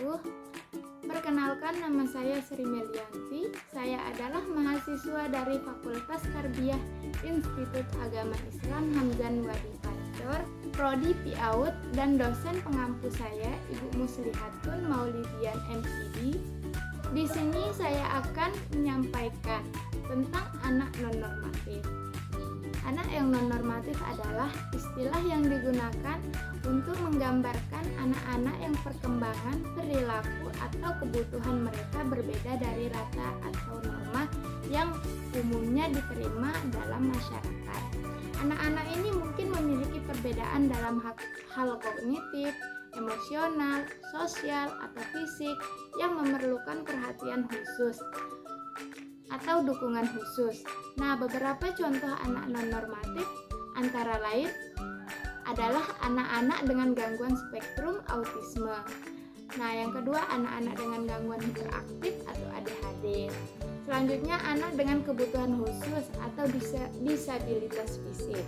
wabarakatuh. Perkenalkan, nama saya Sri Melianti. Saya adalah mahasiswa dari Fakultas Tarbiyah Institut Agama Islam Hamzan Wadi Pancor, Prodi PIAUD, dan dosen pengampu saya Ibu Muslihatun Maulidian MPD. Di sini saya akan menyampaikan tentang anak non-normatif. Anak yang non-normatif adalah istilah yang digunakan untuk menggambarkan anak-anak yang perkembangan, perilaku, atau kebutuhan mereka berbeda dari rata atau norma yang umumnya diterima dalam masyarakat. Anak-anak ini mungkin memiliki perbedaan dalam hal kognitif, emosional, sosial, atau fisik yang memerlukan perhatian khusus atau dukungan khusus. Nah, beberapa contoh anak non-normatif antara lain adalah anak-anak dengan gangguan spektrum autisme. Nah, yang kedua anak-anak dengan gangguan hiperaktif atau ADHD. Selanjutnya anak dengan kebutuhan khusus atau disabilitas fisik.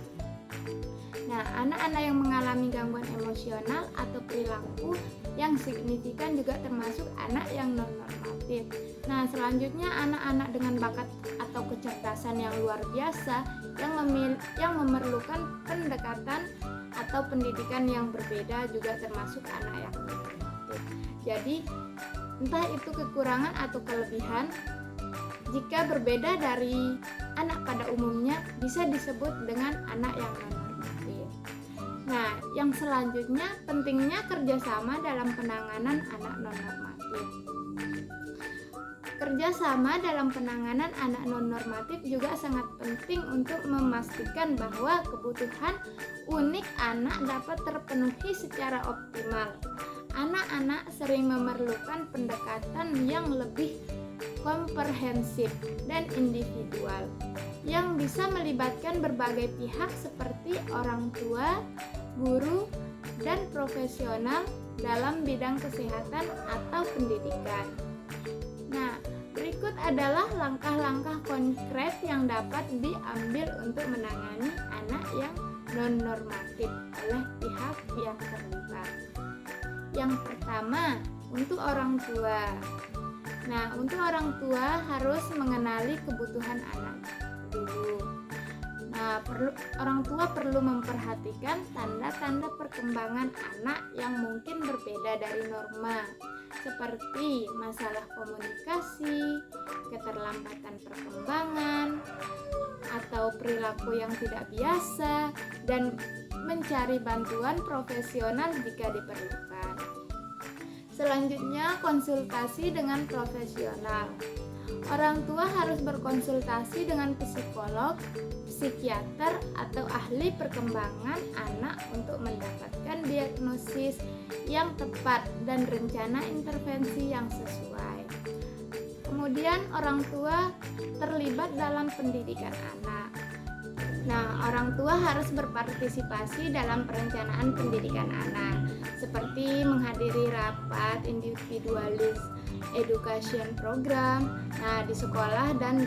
Nah, anak-anak yang mengalami gangguan emosional atau perilaku yang signifikan juga termasuk anak yang non-normatif. Nah, selanjutnya anak-anak dengan bakat atau kecerdasan yang luar biasa yang memerlukan pendekatan atau pendidikan yang berbeda juga termasuk anak yang non-normatif. Jadi, entah itu kekurangan atau kelebihan, jika berbeda dari anak pada umumnya bisa disebut dengan anak yang non-normatif. Nah, yang selanjutnya pentingnya kerjasama dalam penanganan anak non-normatif. Kerjasama dalam penanganan anak non-normatif juga sangat penting untuk memastikan bahwa kebutuhan unik anak dapat terpenuhi secara optimal. Anak-anak sering memerlukan pendekatan yang lebih komprehensif dan individual yang bisa melibatkan berbagai pihak seperti orang tua, guru, dan profesional dalam bidang kesehatan atau pendidikan. Nah, berikut adalah langkah-langkah konkret yang dapat diambil untuk menangani anak yang non-normatif oleh pihak terlibat. Yang pertama, untuk orang tua. Nah, untuk orang tua harus mengenali kebutuhan anak dulu. Nah, orang tua perlu memperhatikan tanda-tanda perkembangan anak yang mungkin berbeda dari norma, seperti masalah komunikasi, keterlambatan perkembangan, atau perilaku yang tidak biasa, dan mencari bantuan profesional jika diperlukan. Selanjutnya, konsultasi dengan profesional. Orang tua harus berkonsultasi dengan psikolog, psikiater, atau ahli perkembangan anak untuk mendapatkan diagnosis yang tepat dan rencana intervensi yang sesuai. Kemudian, orang tua terlibat dalam pendidikan anak. Nah, orang tua harus berpartisipasi dalam perencanaan pendidikan anak, seperti menghadiri rapat individualis education program, di sekolah dan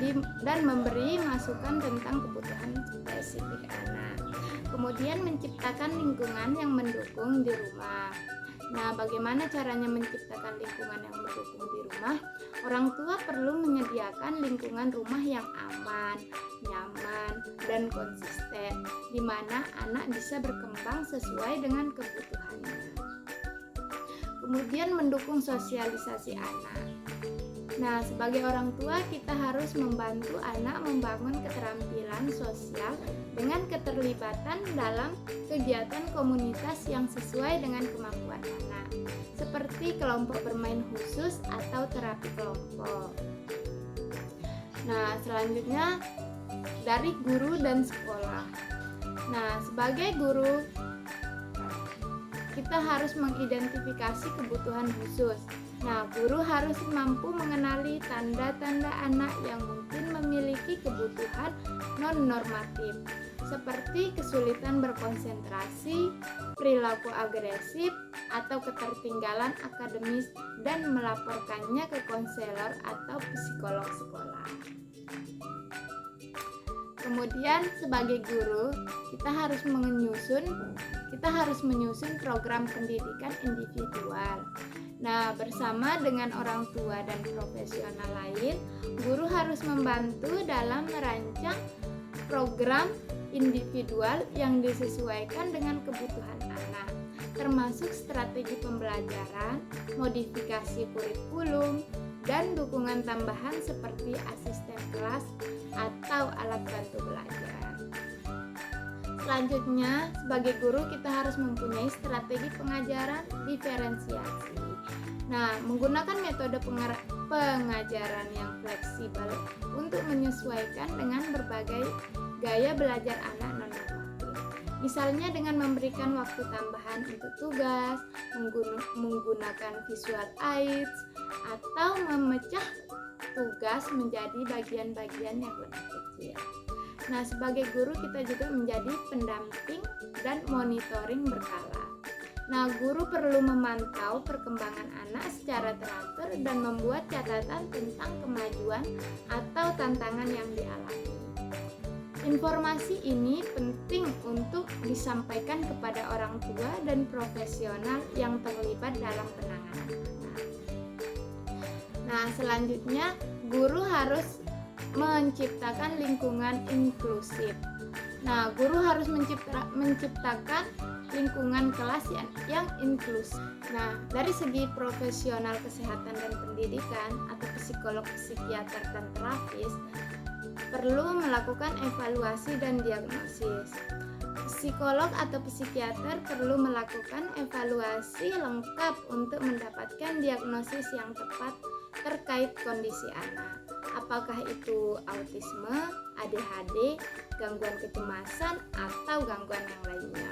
memberi masukan tentang kebutuhan spesifik anak. Kemudian menciptakan lingkungan yang mendukung di rumah. Nah, bagaimana caranya menciptakan lingkungan yang mendukung di rumah? Orang tua perlu menyediakan lingkungan rumah yang aman, nyaman, dan konsisten, di mana anak bisa berkembang sesuai dengan kebutuhannya. Kemudian mendukung sosialisasi anak. Nah, sebagai orang tua kita harus membantu anak membangun keterampilan sosial dengan keterlibatan dalam kegiatan komunitas yang sesuai dengan kemampuan anak, seperti kelompok bermain khusus atau terapi kelompok. Nah, selanjutnya dari guru dan sekolah. Nah, sebagai guru kita harus mengidentifikasi kebutuhan khusus. Nah, guru harus mampu mengenali tanda-tanda anak yang mungkin memiliki kebutuhan non-normatif, seperti kesulitan berkonsentrasi, perilaku agresif, atau ketertinggalan akademis, dan melaporkannya ke konselor atau psikolog sekolah. Kemudian sebagai guru, kita harus menyusun program pendidikan individual Nah, bersama dengan orang tua dan profesional lain, guru harus membantu dalam merancang program individual yang disesuaikan dengan kebutuhan anak, termasuk strategi pembelajaran, modifikasi kurikulum, dan dukungan tambahan seperti asisten kelas atau alat bantu belajar. Selanjutnya, sebagai guru kita harus mempunyai strategi pengajaran diferensiasi. Nah, menggunakan metode pengajaran yang fleksibel untuk menyesuaikan dengan berbagai gaya belajar anak non-normatif. Misalnya dengan memberikan waktu tambahan untuk tugas, menggunakan visual aids, atau memecah tugas menjadi bagian-bagian yang lebih kecil. Nah, sebagai guru kita juga menjadi pendamping dan monitoring berkala. Nah, guru perlu memantau perkembangan anak secara teratur dan membuat catatan tentang kemajuan atau tantangan yang dialami. Informasi ini penting untuk disampaikan kepada orang tua dan profesional yang terlibat dalam penanganan anak. Nah, selanjutnya guru harus menciptakan lingkungan inklusif. Nah, guru harus menciptakan lingkungan kelas yang inklusif. Nah, dari segi profesional kesehatan dan pendidikan atau psikolog, psikiater, dan terapis perlu melakukan evaluasi dan diagnosis. Psikolog atau psikiater perlu melakukan evaluasi lengkap untuk mendapatkan diagnosis yang tepat terkait kondisi anak. Apakah itu autisme, ADHD, gangguan kecemasan, atau gangguan yang lainnya.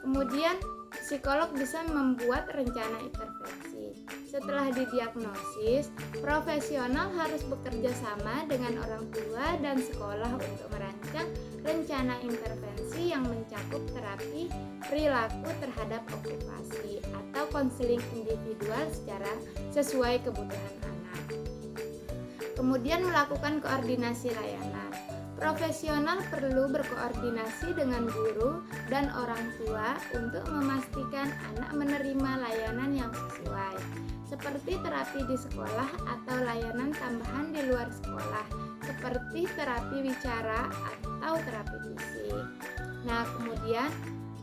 Kemudian, psikolog bisa membuat rencana intervensi. Setelah didiagnosis, profesional harus bekerja sama dengan orang tua dan sekolah untuk merancang rencana intervensi yang mencakup terapi perilaku terhadap okupasi atau konseling individual secara sesuai kebutuhan anak. Kemudian melakukan koordinasi layanan. Profesional perlu berkoordinasi dengan guru dan orang tua untuk memastikan anak menerima layanan yang sesuai, seperti terapi di sekolah atau layanan tambahan di luar sekolah, seperti terapi bicara atau terapi fisik. Nah, kemudian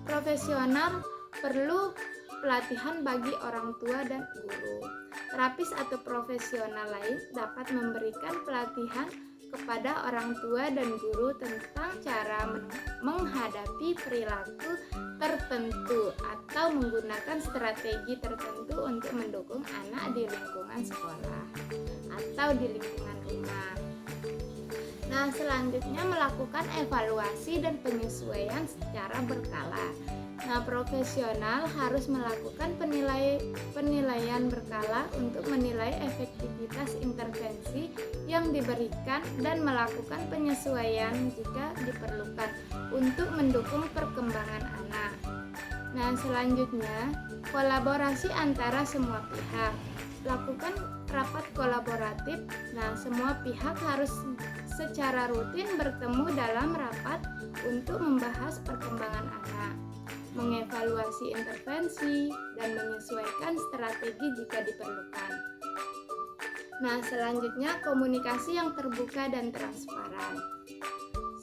profesional perlu pelatihan bagi orang tua dan guru. Terapis atau profesional lain dapat memberikan pelatihan kepada orang tua dan guru tentang cara menghadapi perilaku tertentu atau menggunakan strategi tertentu untuk mendukung anak di lingkungan sekolah atau di lingkungan rumah. Nah, selanjutnya melakukan evaluasi dan penyesuaian secara berkala. Nah, profesional harus melakukan penilaian berkala untuk menilai efektivitas intervensi yang diberikan dan melakukan penyesuaian jika diperlukan untuk mendukung perkembangan anak. Nah, selanjutnya kolaborasi antara semua pihak. Lakukan rapat kolaboratif. Nah, semua pihak harus secara rutin bertemu dalam rapat untuk membahas perkembangan anak, mengevaluasi intervensi, dan menyesuaikan strategi jika diperlukan. Nah, selanjutnya komunikasi yang terbuka dan transparan.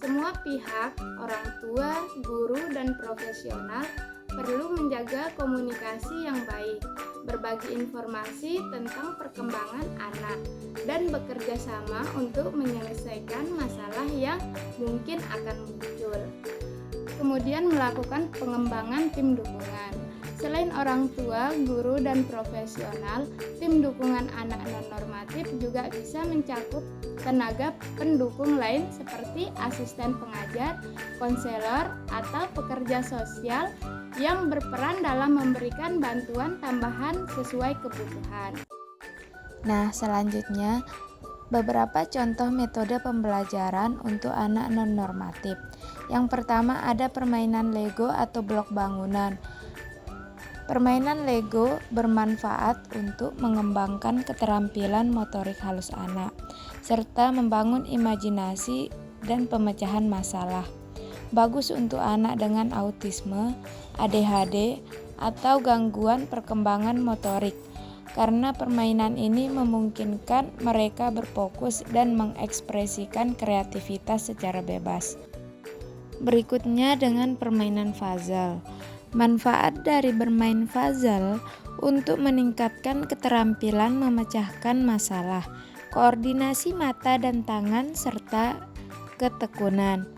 Semua pihak, orang tua, guru, dan profesional perlu menjaga komunikasi yang baik, berbagi informasi tentang perkembangan anak, dan bekerja sama untuk menyelesaikan masalah yang mungkin akan muncul. Kemudian melakukan pengembangan tim dukungan. Selain orang tua, guru, dan profesional, tim dukungan anak non-normatif juga bisa mencakup tenaga pendukung lain seperti asisten pengajar, konselor, atau pekerja sosial yang berperan dalam memberikan bantuan tambahan sesuai kebutuhan. Nah, selanjutnya beberapa contoh metode pembelajaran untuk anak non-normatif. Yang pertama ada permainan Lego atau blok bangunan. Permainan Lego bermanfaat untuk mengembangkan keterampilan motorik halus anak, serta membangun imajinasi dan pemecahan masalah. Bagus untuk anak dengan autisme, ADHD, atau gangguan perkembangan motorik. karena permainan ini memungkinkan mereka berfokus dan mengekspresikan kreativitas secara bebas. Berikutnya dengan permainan puzzle. Manfaat dari bermain puzzle untuk meningkatkan keterampilan memecahkan masalah, koordinasi mata dan tangan, serta ketekunan.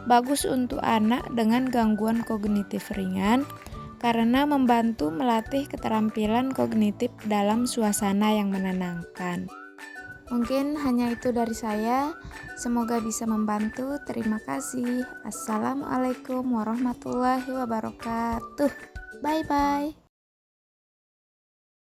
Bagus untuk anak dengan gangguan kognitif ringan karena membantu melatih keterampilan kognitif dalam suasana yang menenangkan. Mungkin hanya itu dari saya. Semoga bisa membantu. Terima kasih. Assalamualaikum warahmatullahi wabarakatuh. Bye bye.